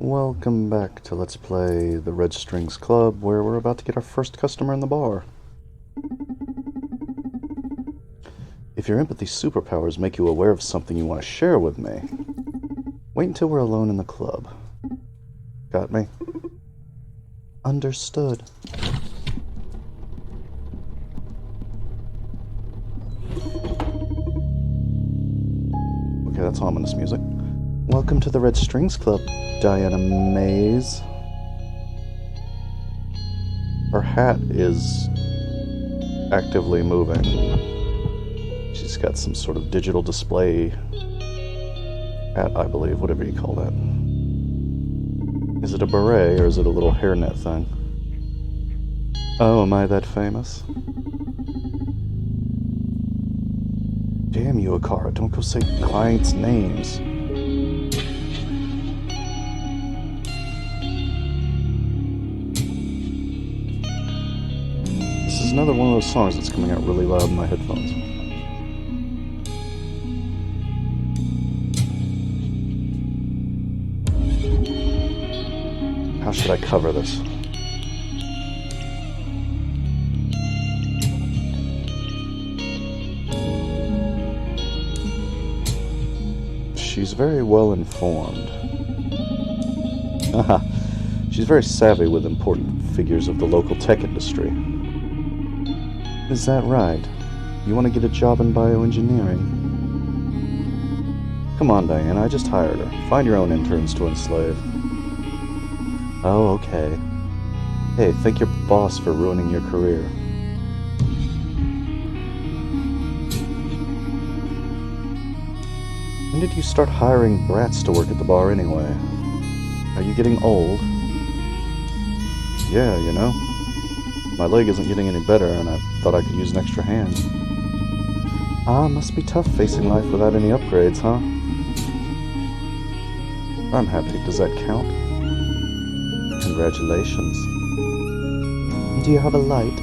Welcome back to Let's Play the Red Strings Club, where we're about to get our first customer in the bar. If your empathy superpowers make you aware of something you want to share with me, wait until we're alone in the club. Got me? Understood. Okay, that's ominous music. Welcome to the Red Strings Club, Diana Mays. Her hat is actively moving. She's got some sort of digital display hat, I believe, whatever you call that. Is it a beret or is it a little hairnet thing? Oh, am I that famous? Damn you, Akara, don't go say clients' names. This is another one of those songs that's coming out really loud in my headphones. How should I cover this? She's very well informed. Haha. She's very savvy with important figures of the local tech industry. Is that right? You want to get a job in bioengineering? Come on, Diana, I just hired her. Find your own interns to enslave. Oh, okay. Hey, thank your boss for ruining your career. When did you start hiring brats to work at the bar anyway? Are you getting old? Yeah, you know. My leg isn't getting any better, and I thought I could use an extra hand. Ah, must be tough facing life without any upgrades, huh? I'm happy. Does that count? Congratulations. Do you have a light?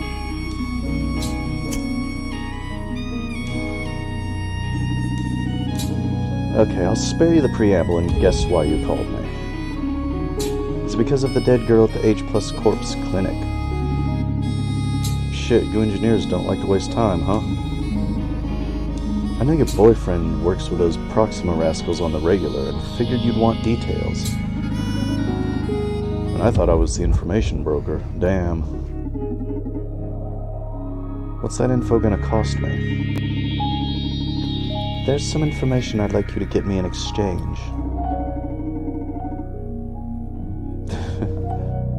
Okay, I'll spare you the preamble and guess why you called me. It's because of the dead girl at the H+ Corpse Clinic. Shit, you engineers don't like to waste time, huh? I know your boyfriend works with those Proxima rascals on the regular and figured you'd want details. And I thought I was the information broker. Damn. What's that info gonna cost me? There's some information I'd like you to get me in exchange.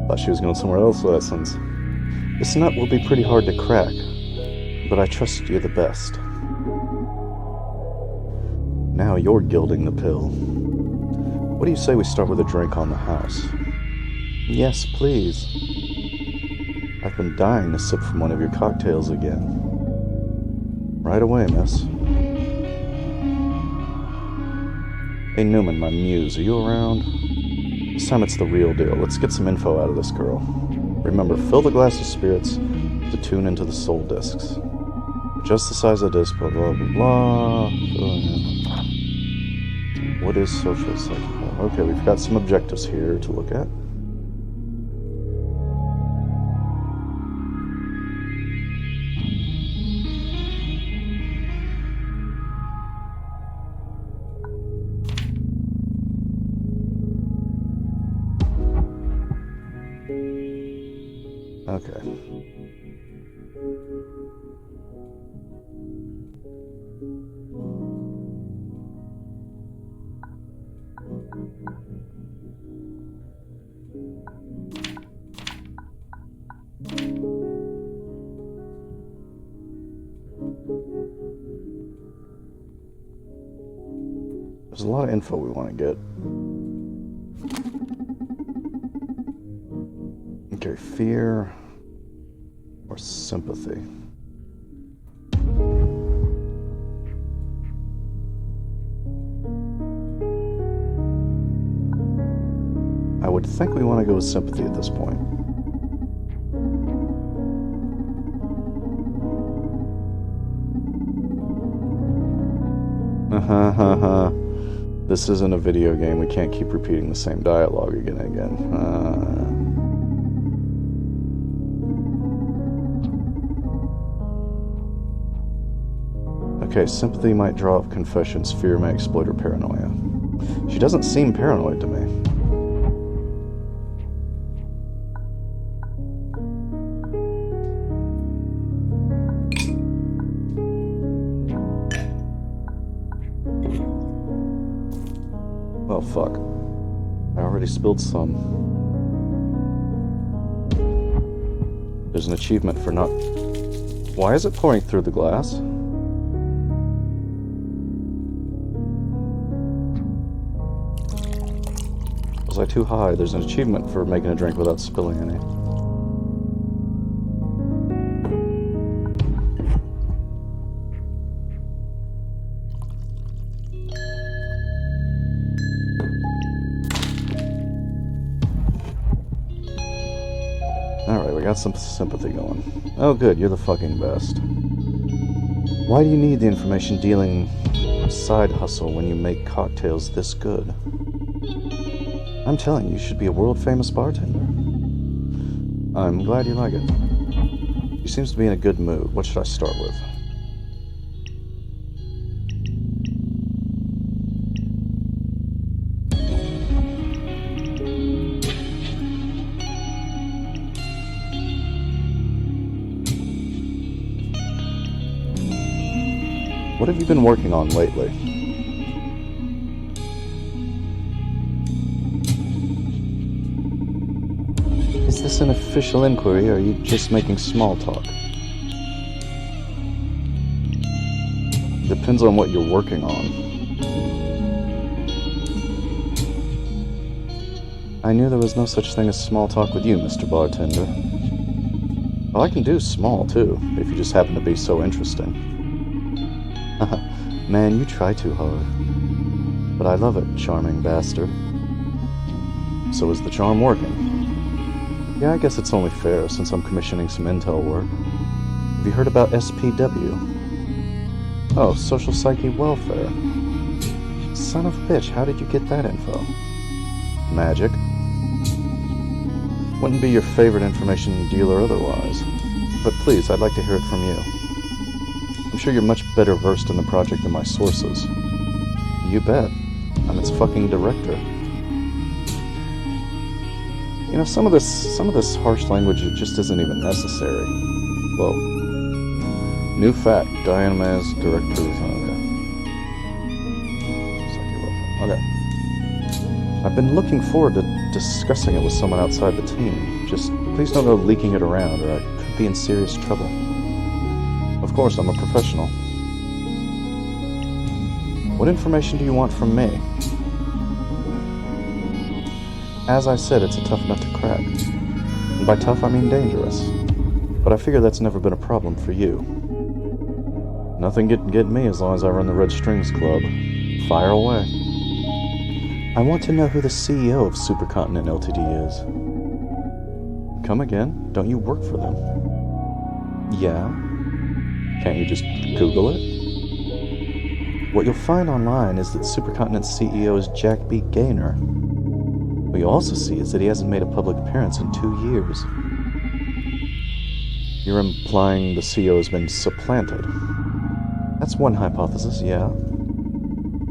Thought she was going somewhere else with that sense. This nut will be pretty hard to crack, but I trust you're the best. Now you're gilding the pill. What do you say we start with a drink on the house? Yes, please. I've been dying to sip from one of your cocktails again. Right away, miss. Hey Newman, my muse, are you around? This time it's the real deal. Let's get some info out of this girl. Remember, fill the glass with spirits to tune into the soul discs. Just the size of this, blah blah blah blah. What is social psychopath? Okay, we've got some objectives here to look at. Okay. There's a lot of info we want to get. Okay, fear or sympathy. I would think we want to go with sympathy at this point. This isn't a video game. We can't keep repeating the same dialogue again and again. Okay, sympathy might draw up confessions. Fear may exploit her paranoia. She doesn't seem paranoid to me. Well, fuck. I already spilled some. There's an achievement for not... Why is it pouring through the glass? Was I too high? There's an achievement for making a drink without spilling any. Alright, we got some sympathy going. Oh good, you're the fucking best. Why do you need the information dealing side hustle when you make cocktails this good? I'm telling you, you should be a world-famous bartender. I'm glad you like it. He seems to be in a good mood. What should I start with? What have you been working on lately? Is this an official inquiry, or are you just making small talk? Depends on what you're working on. I knew there was no such thing as small talk with you, Mr. Bartender. Well, I can do small, too, if you just happen to be so interesting. Man, you try too hard. But I love it, charming bastard. So is the charm working? Yeah, I guess it's only fair, since I'm commissioning some intel work. Have you heard about SPW? Oh, Social Psyche Welfare. Son of a bitch, how did you get that info? Magic. Wouldn't be your favorite information dealer otherwise. But please, I'd like to hear it from you. I'm sure you're much better versed in the project than my sources. You bet. I'm its fucking director. You know, some of this harsh language just isn't even necessary. Well, new fact, Diana Maz, director of... Okay. I've been looking forward to discussing it with someone outside the team. Just please don't go leaking it around, or I could be in serious trouble. Of course, I'm a professional. What information do you want from me? As I said, it's a tough nut to crack. And by tough, I mean dangerous. But I figure that's never been a problem for you. Nothing can get me as long as I run the Red Strings Club. Fire away. I want to know who the CEO of Supercontinent Ltd is. Come again? Don't you work for them? Yeah? Can't you just Google it? What you'll find online is that Supercontinent's CEO is Jack B. Gaynor. What you also see is that he hasn't made a public appearance in 2 years. You're implying the CEO has been supplanted. That's one hypothesis, yeah.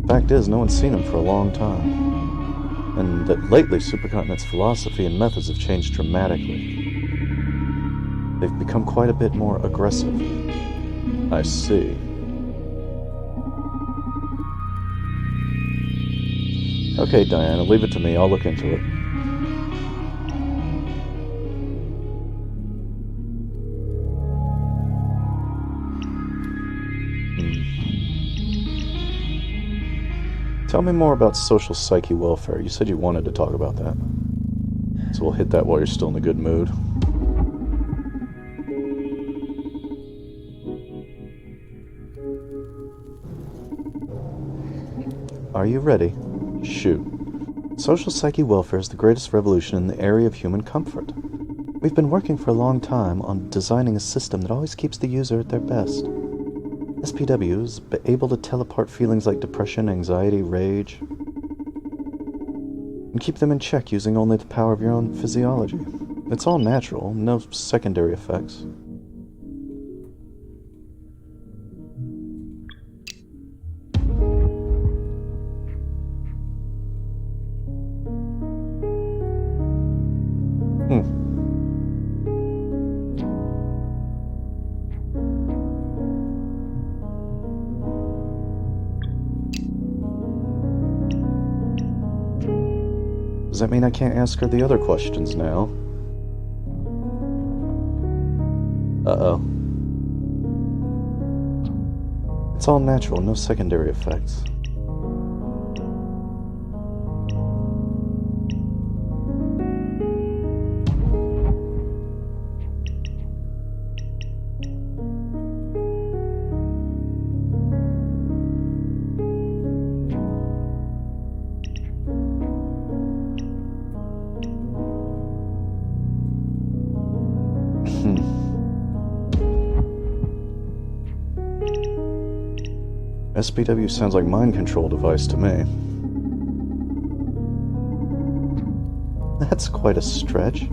Fact is, no one's seen him for a long time. And that lately, Supercontinent's philosophy and methods have changed dramatically. They've become quite a bit more aggressive. I see. Okay, Diana, leave it to me. I'll look into it. Tell me more about Social Psyche Welfare. You said you wanted to talk about that. So we'll hit that while you're still in a good mood. Are you ready? Shoot. Social Psyche Welfare is the greatest revolution in the area of human comfort. We've been working for a long time on designing a system that always keeps the user at their best. SPW is able to tell apart feelings like depression, anxiety, rage. and keep them in check using only the power of your own physiology. It's all natural, no secondary effects. Does that mean I can't ask her the other questions now? Uh-oh. It's all natural, no secondary effects. SPW sounds like mind control device to me. That's quite a stretch.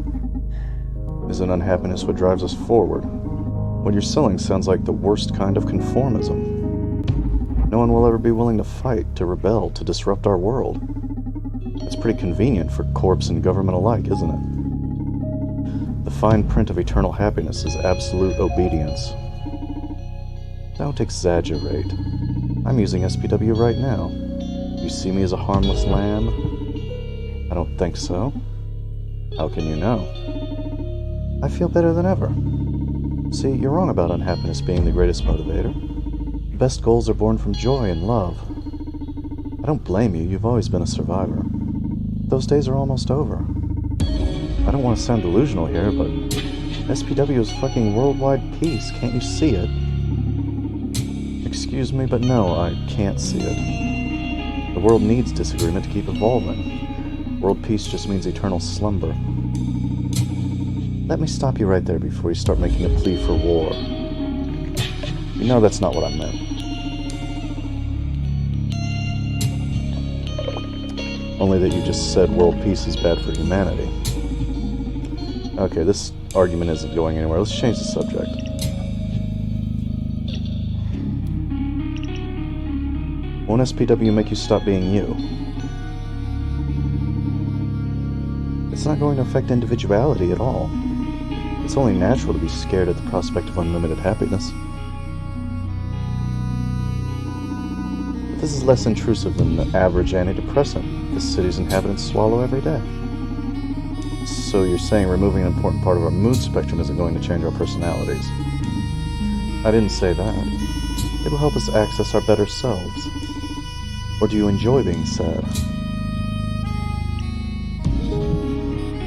Isn't unhappiness what drives us forward? What you're selling sounds like the worst kind of conformism. No one will ever be willing to fight, to rebel, to disrupt our world. It's pretty convenient for corps and government alike, isn't it? The fine print of eternal happiness is absolute obedience. Don't exaggerate. I'm using SPW right now. You see me as a harmless lamb? I don't think so. How can you know? I feel better than ever. See, you're wrong about unhappiness being the greatest motivator. The best goals are born from joy and love. I don't blame you, you've always been a survivor. Those days are almost over. I don't want to sound delusional here, but SPW is fucking worldwide peace, can't you see it? Excuse me, but no, I can't see it. The world needs disagreement to keep evolving. World peace just means eternal slumber. Let me stop you right there before you start making a plea for war. You know that's not what I meant. Only that you just said world peace is bad for humanity. Okay, this argument isn't going anywhere. Let's change the subject. Won't SPW make you stop being you? It's not going to affect individuality at all. It's only natural to be scared at the prospect of unlimited happiness. But this is less intrusive than the average antidepressant this city's inhabitants swallow every day. So you're saying removing an important part of our mood spectrum isn't going to change our personalities? I didn't say that. It'll help us access our better selves. Or do you enjoy being sad?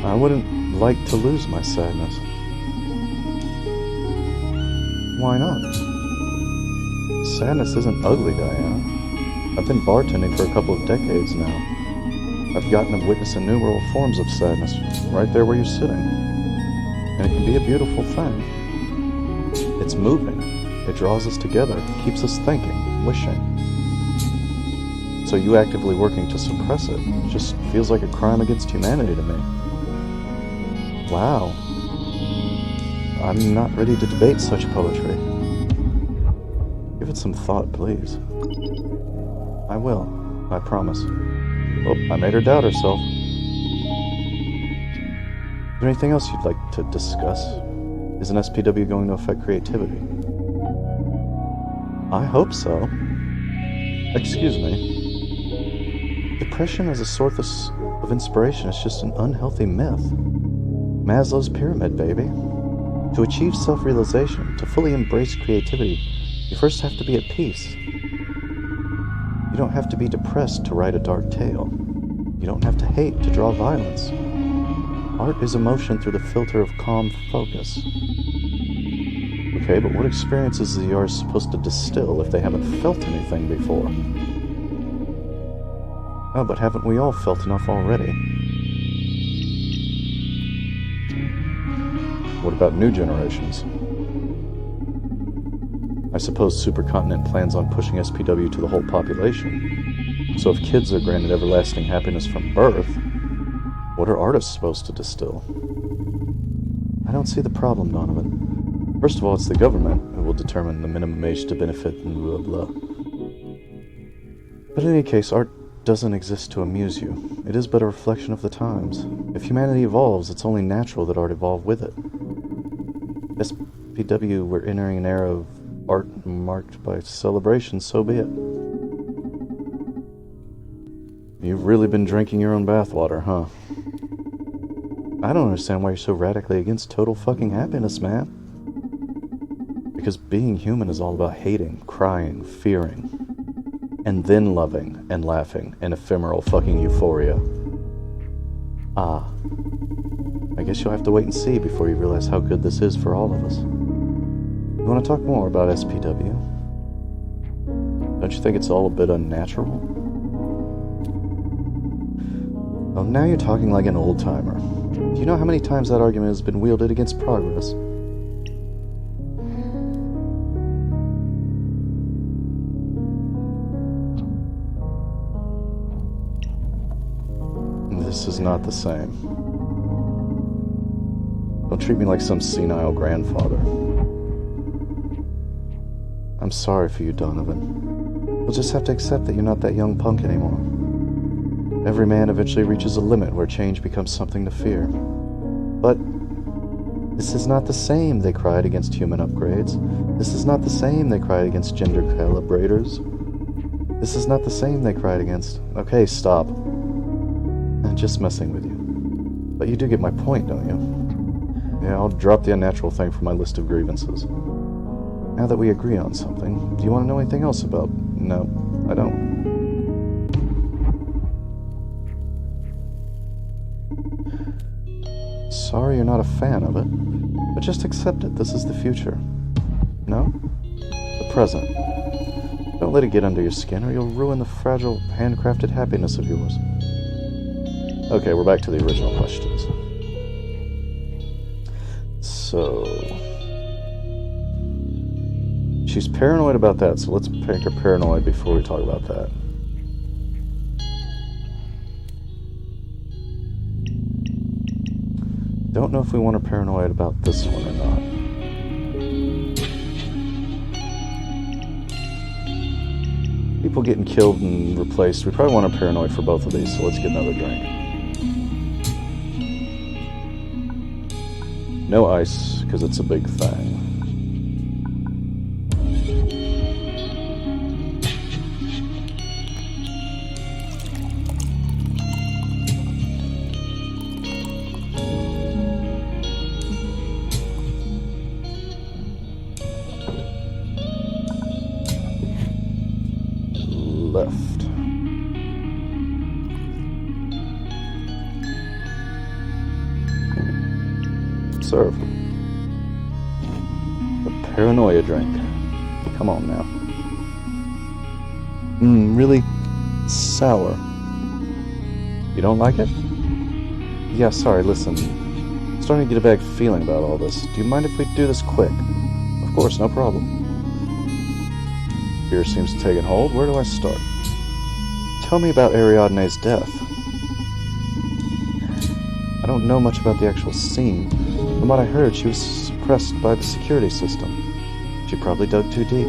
I wouldn't like to lose my sadness. Why not? Sadness isn't ugly, Diana. I've been bartending for a couple of decades now. I've gotten to witness innumerable forms of sadness right there where you're sitting. And it can be a beautiful thing. It's moving. It draws us together, keeps us thinking, wishing. So you actively working to suppress it just feels like a crime against humanity to me. Wow. I'm not ready to debate such poetry. Give it some thought, please. I will. I promise. Oh, I made her doubt herself. Is there anything else you'd like to discuss? Is an SPW going to affect creativity? I hope so. Excuse me. Depression as a source of inspiration is just an unhealthy myth. Maslow's pyramid, baby. To achieve self-realization, to fully embrace creativity, you first have to be at peace. You don't have to be depressed to write a dark tale. You don't have to hate to draw violence. Art is emotion through the filter of calm focus. Okay, but what experiences are the artist supposed to distill if they haven't felt anything before? Oh, but haven't we all felt enough already? What about new generations? I suppose Supercontinent plans on pushing SPW to the whole population. So if kids are granted everlasting happiness from birth, What are artists supposed to distill? I don't see the problem, Donovan. First of all, it's the government who will determine the minimum age to benefit and blah blah. But in any case, art doesn't exist to amuse you. It is but a reflection of the times. If humanity evolves, it's only natural that art evolve with it. SPW, we're entering an era of art marked by celebration, so be it. You've really been drinking your own bathwater, huh? I don't understand why you're so radically against total fucking happiness, man. Because being human is all about hating, crying, fearing, and then loving and laughing in ephemeral fucking euphoria. Ah. I guess you'll have to wait and see before you realize how good this is for all of us. You want to talk more about SPW? Don't you think it's all a bit unnatural? Well, now you're talking like an old-timer. Do you know how many times that argument has been wielded against progress? This is not the same. Don't treat me like some senile grandfather. I'm sorry for you, Donovan. You'll just have to accept that you're not that young punk anymore. Every man eventually reaches a limit where change becomes something to fear. But this is not the same, they cried against human upgrades. This is not the same, they cried against gender calibrators. This is not the same, they cried against... Okay, stop. I'm just messing with you. But you do get my point, don't you? Yeah, I'll drop the unnatural thing from my list of grievances. Now that we agree on something, do you want to know anything else about... No, I don't. Sorry you're not a fan of it, but just accept it. This is the future. No? The present. Don't let it get under your skin or you'll ruin the fragile, handcrafted happiness of yours. Okay, we're back to the original questions. So... she's paranoid about that, so let's make her paranoid before we talk about that. Don't know if we want her paranoid about this one or not. People getting killed and replaced, we probably want her paranoid for both of these, so let's get another drink. No ice, because it's a big thing. Left. Serve. The paranoia drink. Come on now. Really sour. You don't like it? Yeah, sorry, listen. I'm starting to get a bad feeling about all this. Do you mind if we do this quick? Of course, no problem. Fear seems to take hold. Where do I start? Tell me about Ariadne's death. I don't know much about the actual scene. From what I heard, she was suppressed by the security system. She probably dug too deep.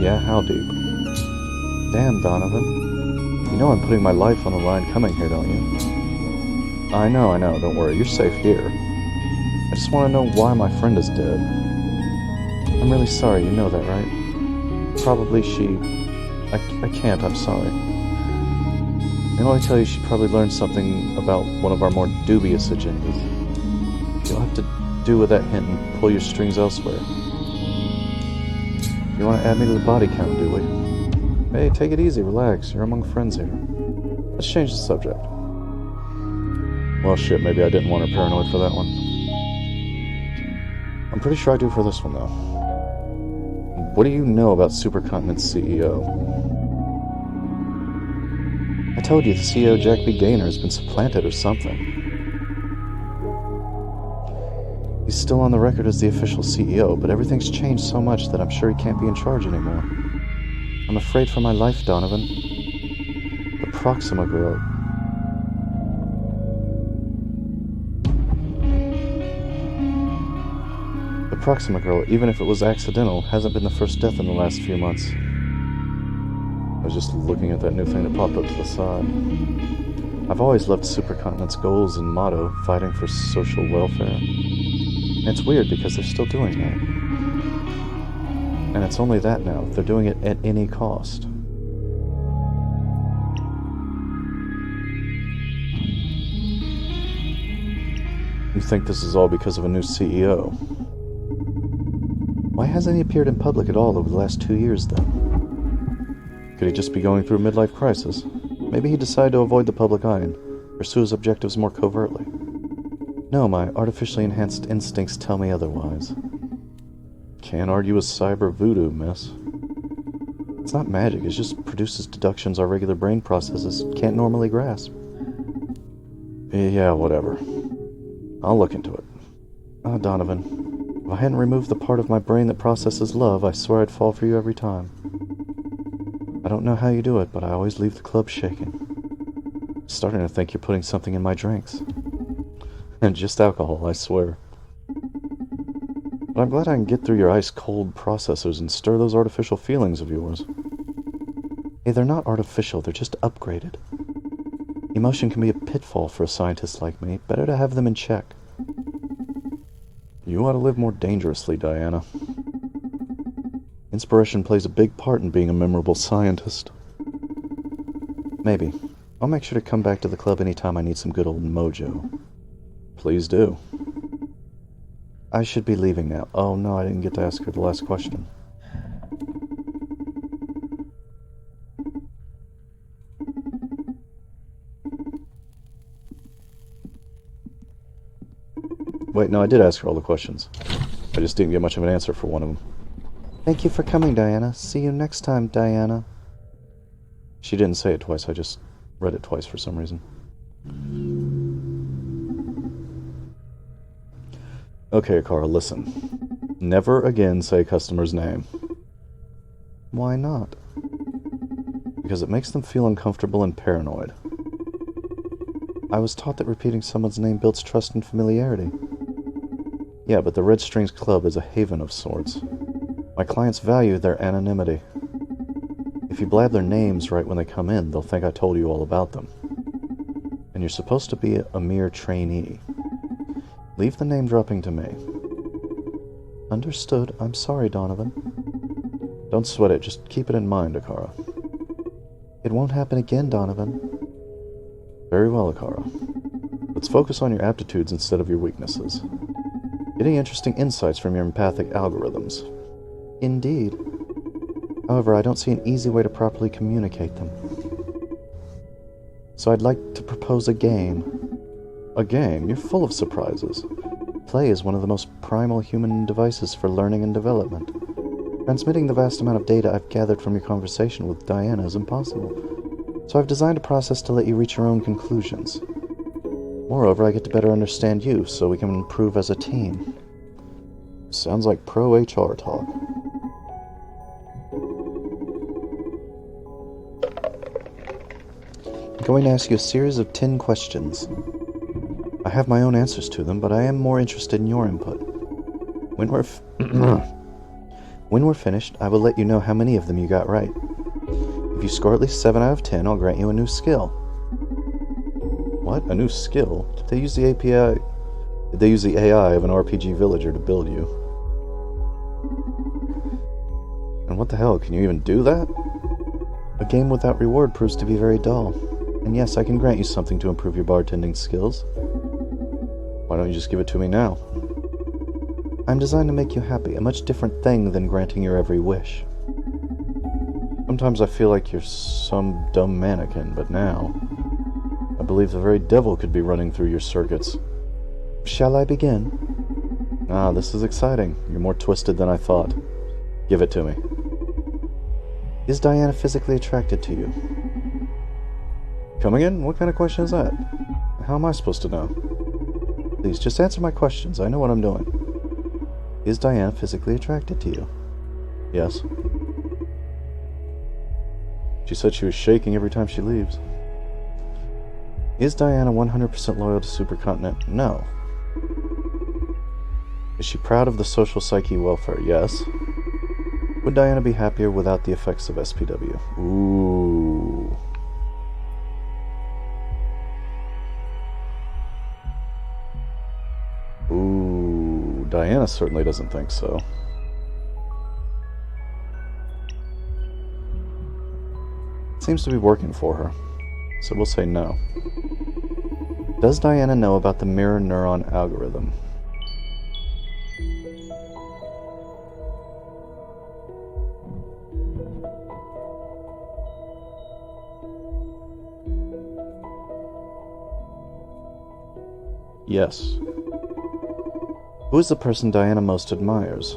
Yeah, how deep? Damn, Donovan. You know I'm putting my life on the line coming here, don't you? I know. Don't worry. You're safe here. I just want to know why my friend is dead. I'm really sorry. You know that, right? Probably she... I can't, I'm sorry. I can only tell you she probably learned something about one of our more dubious agendas. You'll have to do with that hint and pull your strings elsewhere. You want to add me to the body count, do we? Hey, take it easy, relax, you're among friends here. Let's change the subject. Well, shit, maybe I didn't want her paranoid for that one. I'm pretty sure I do for this one, though. What do you know about Supercontinent's CEO? I told you the CEO, Jack B. Gaynor, has been supplanted or something. He's still on the record as the official CEO, but everything's changed so much that I'm sure he can't be in charge anymore. I'm afraid for my life, Donovan. The Proxima girl... Proxima Girl, even if it was accidental, hasn't been the first death in the last few months. I was just looking at that new thing that popped up to the side. I've always loved Supercontinent's goals and motto, fighting for social welfare. And it's weird because they're still doing that. And it's only that now. They're doing it at any cost. You think this is all because of a new CEO? Why hasn't he appeared in public at all over the last 2 years, then? Could he just be going through a midlife crisis? Maybe he decided to avoid the public eye and pursue his objectives more covertly. No, my artificially enhanced instincts tell me otherwise. Can't argue with cyber voodoo, miss. It's not magic, it just produces deductions our regular brain processes can't normally grasp. Yeah, whatever. I'll look into it. Ah, Donovan, if I hadn't removed the part of my brain that processes love, I swear I'd fall for you every time. I don't know how you do it, but I always leave the club shaking. I'm starting to think you're putting something in my drinks. And just alcohol, I swear. But I'm glad I can get through your ice-cold processors and stir those artificial feelings of yours. Hey, they're not artificial, they're just upgraded. Emotion can be a pitfall for a scientist like me. Better to have them in check. You ought to live more dangerously, Diana. Inspiration plays a big part in being a memorable scientist. Maybe. I'll make sure to come back to the club anytime I need some good old mojo. Please do. I should be leaving now. Oh no, I didn't get to ask her the last question. Wait, no, I did ask her all the questions. I just didn't get much of an answer for one of them. Thank you for coming, Diana. See you next time, Diana. She didn't say it twice, I just read it twice for some reason. Okay, Carl, listen. Never again say customer's name. Why not? Because it makes them feel uncomfortable and paranoid. I was taught that repeating someone's name builds trust and familiarity. Yeah, but the Red Strings Club is a haven of sorts. My clients value their anonymity. If you blab their names right when they come in, they'll think I told you all about them. And you're supposed to be a mere trainee. Leave the name dropping to me. Understood. I'm sorry, Donovan. Don't sweat it. Just keep it in mind, Akara. It won't happen again, Donovan. Very well, Akara. Let's focus on your aptitudes instead of your weaknesses. Getting interesting insights from your empathic algorithms. Indeed. However, I don't see an easy way to properly communicate them. So I'd like to propose a game. A game? You're full of surprises. Play is one of the most primal human devices for learning and development. Transmitting the vast amount of data I've gathered from your conversation with Diana is impossible. So I've designed a process to let you reach your own conclusions. Moreover, I get to better understand you, so we can improve as a team. Sounds like pro-HR talk. I'm going to ask you a series of 10 questions. I have my own answers to them, but I am more interested in your input. When we're finished, I will let you know how many of them you got right. If you score at least 7 out of 10, I'll grant you a new skill. What? A new skill? Did they use the API? Did they use the AI of an RPG villager to build you? And what the hell, can you even do that? A game without reward proves to be very dull. And yes, I can grant you something to improve your bartending skills. Why don't you just give it to me now? I'm designed to make you happy, a much different thing than granting your every wish. Sometimes I feel like you're some dumb mannequin, but now I believe the very devil could be running through your circuits. Shall I begin? Ah, this is exciting. You're more twisted than I thought. Give it to me. Is Diana physically attracted to you? Come again? What kind of question is that? How am I supposed to know? Please, just answer my questions. I know what I'm doing. Is Diana physically attracted to you? Yes. She said she was shaking every time she leaves. Is Diana 100% loyal to Supercontinent? No. Is she proud of the social psyche welfare? Yes. Would Diana be happier without the effects of SPW? Ooh. Ooh, Diana certainly doesn't think so. Seems to be working for her, so we'll say no. Does Diana know about the mirror neuron algorithm? Yes. Who is the person Diana most admires?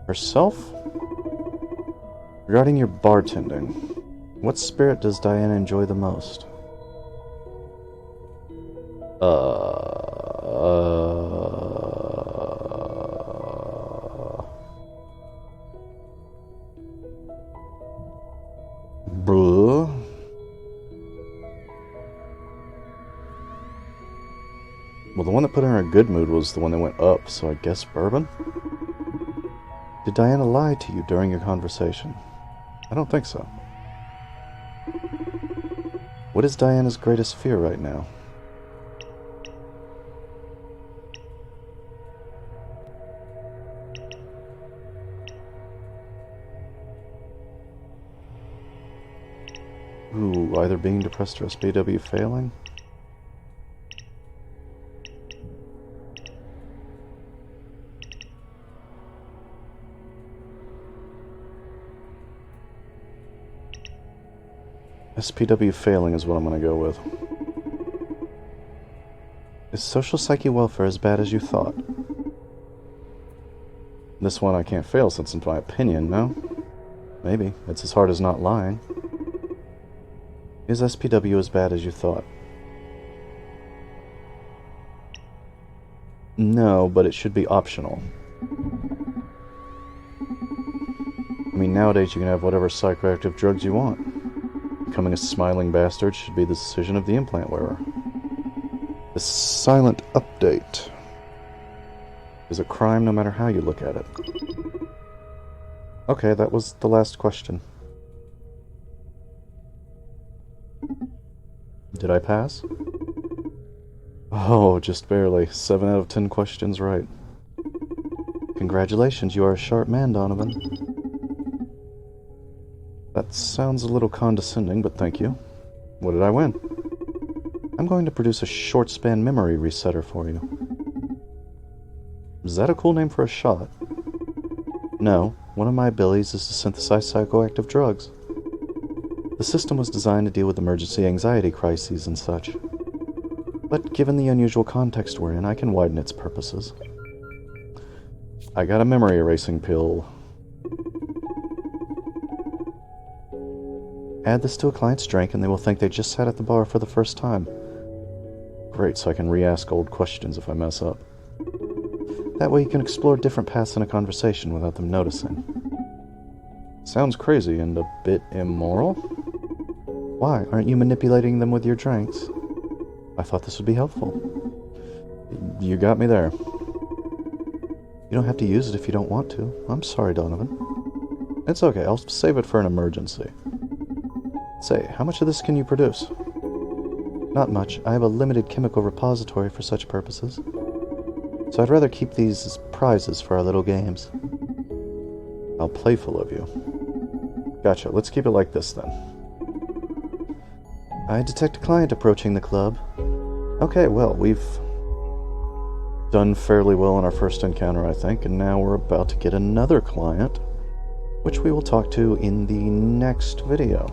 Herself? Regarding your bartending, what spirit does Diana enjoy the most? Bruh. Well, the one that put her in a good mood was the one that went up, so I guess bourbon? Did Diana lie to you during your conversation? I don't think so. What is Diana's greatest fear right now? Ooh, either being depressed or SPW failing? SPW failing is what I'm going to go with. Is social psyche welfare as bad as you thought? This one I can't fail since it's my opinion, no? Maybe. It's as hard as not lying. Is SPW as bad as you thought? No, but it should be optional. I mean, nowadays you can have whatever psychoactive drugs you want. Becoming a smiling bastard should be the decision of the implant wearer. The silent update is a crime no matter how you look at it. Okay, that was the last question. Did I pass? Oh, just barely. 7 out of 10 questions right. Congratulations, you are a sharp man, Donovan. That sounds a little condescending, but thank you. What did I win? I'm going to produce a short-span memory resetter for you. Is that a cool name for a shot? No, one of my abilities is to synthesize psychoactive drugs. The system was designed to deal with emergency anxiety crises and such. But given the unusual context we're in, I can widen its purposes. I got a memory erasing pill. Add this to a client's drink and they will think they just sat at the bar for the first time. Great, so I can re-ask old questions if I mess up. That way you can explore different paths in a conversation without them noticing. Sounds crazy and a bit immoral? Why, aren't you manipulating them with your drinks? I thought this would be helpful. You got me there. You don't have to use it if you don't want to. I'm sorry, Donovan. It's okay, I'll save it for an emergency. Say, how much of this can you produce? Not much. I have a limited chemical repository for such purposes. So I'd rather keep these as prizes for our little games. How playful of you. Gotcha, let's keep it like this then. I detect a client approaching the club. Okay, well, we've done fairly well in our first encounter, I think, and now we're about to get another client, which we will talk to in the next video.